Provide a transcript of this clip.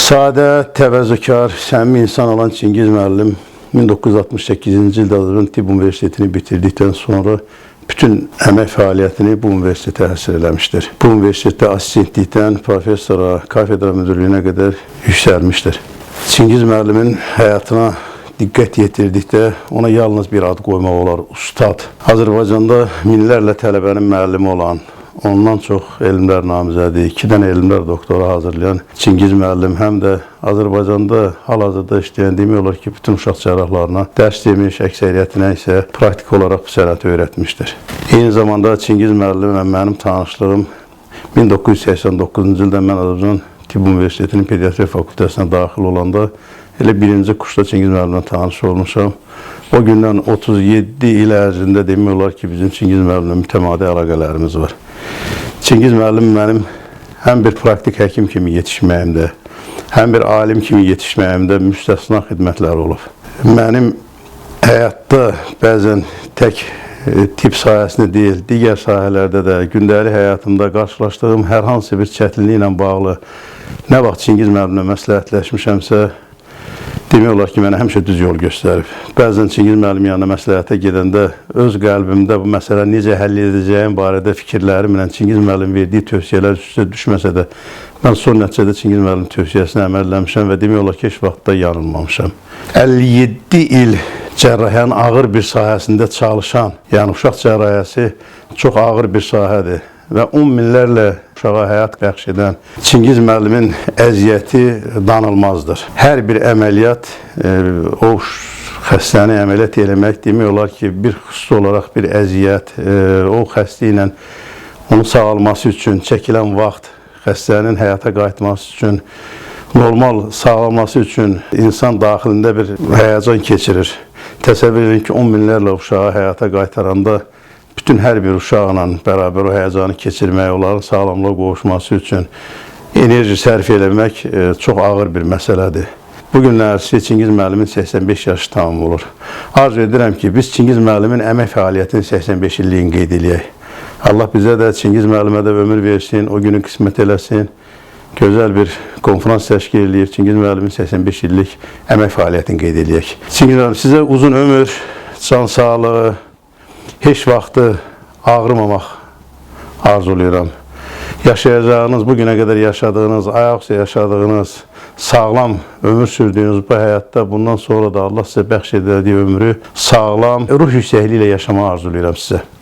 Sadə, təvəzzökar, səmimi insan olan Çingiz müəllim 1968-ci ildə Azərbaycan Tibb Universitetini bitirdikdən sonra bütün əmək fəaliyyətini bu universitetə həsr eləmişdir. Bu universitetdə assistentlikdən professora, kafedra müdürlüyünə qədər yüksəlmişdir. Çingiz müəllimin həyatına diqqət yetirdikdə ona yalnız bir ad qoymaq olar, ustad. Azərbaycanda minlərlə tələbənin müəllimi olan, ondan çox elmlər namizədi, 2 dənə elmlər doktora hazırlayan Çingiz müəllim həm də Azərbaycanda hal-hazırda işləyən demək olar ki, bütün uşaq cərrahlarına dərs demiş, əksəriyyətinə isə praktik olaraq bu sənəti öyrətmişdir. Eyni zamanda Çingiz müəllimlə mənim tanışlığım 1989-cu ildə mən Azərbaycan Tibb Universitetinin Pediatriya Fakültəsinə daxil olanda elə birinci kursda Çingiz müəllimlə tanış olmuşam. O gündən 37 il ərzində demək olar ki, bizim Çingiz müəllimlə mütəmadi əlaqələrimiz var. Çingiz müəllim mənim həm bir praktik həkim kimi yetişməyimdə, həm bir alim kimi yetişməyimdə müstəsna xidmətləri olub. Mənim həyatda bəzən tək tibb sahəsində deyil, digər sahələrdə də, gündəlik həyatımda qarşılaşdığım hər hansı bir çətinliklə bağlı nə vaxt Çingiz müəllimlə məsləhətləşmişəmsə, demək olar ki, mənə həmişə düz yol göstərib. Bəzən Çingiz müəllim yanına məsləhətə gedəndə öz qəlbimdə bu məsələ necə həll edəcəyim barədə fikirlərimlə Çingiz müəllim verdiyi tövsiyələr üstə düşməsə də, mən son nəticədə Çingiz müəllim tövsiyəsini əməlləmişəm və demək olar ki, heç vaxtda yanılmamışam. 57 il cərrahiyyənin ağır bir sahəsində çalışan, yəni uşaq cərrahiyyəsi çox ağır bir sahədir və 10 minlərlə uşağa həyat bəxş edən Çingiz müəllimin əziyyəti danılmazdır. Hər bir əməliyyat, o xəstəni əməliyyat eləmək demək olar ki, bir xüsusi olaraq bir əziyyət, o xəstə ilə onun sağalması üçün çəkilən vaxt, xəstənin həyata qayıtması üçün, normal sağalması üçün insan daxilində bir həyəcan keçirir. Təsəvvür edin ki, 10 minlərlə uşağı həyata qaytaranda bütün hər bir uşaqla bərabər o həyəcanı keçirmək, onların sağlamlığa qovuşması üçün enerji sərf eləmək çox ağır bir məsələdir. Bugünlər Çingiz müəllimin 85 yaşı tamam olur. Arzu edirəm ki, biz Çingiz müəllimin əmək fəaliyyətinin 85 illiyini qeyd edək. Allah bizə də Çingiz müəllimə də ömür versin, o günü qismət eləsin. Gözəl bir konferans təşkil edir. Çingiz müəllimin 85 illik əmək fəaliyyətini qeyd edək. Çingiz müəllim, sizə uzun ömür, can sağlığı, heç vaxtı ağrımamaq arzulayıram. Yaşayacağınız, bugünə qədər yaşadığınız, ayaqüstə yaşadığınız, sağlam ömür sürdüyünüz bu həyatda bundan sonra da Allah sizə bəxş edildiyi ömrü sağlam, ruh yüksəkliyi ilə yaşamağı arzulayıram sizə.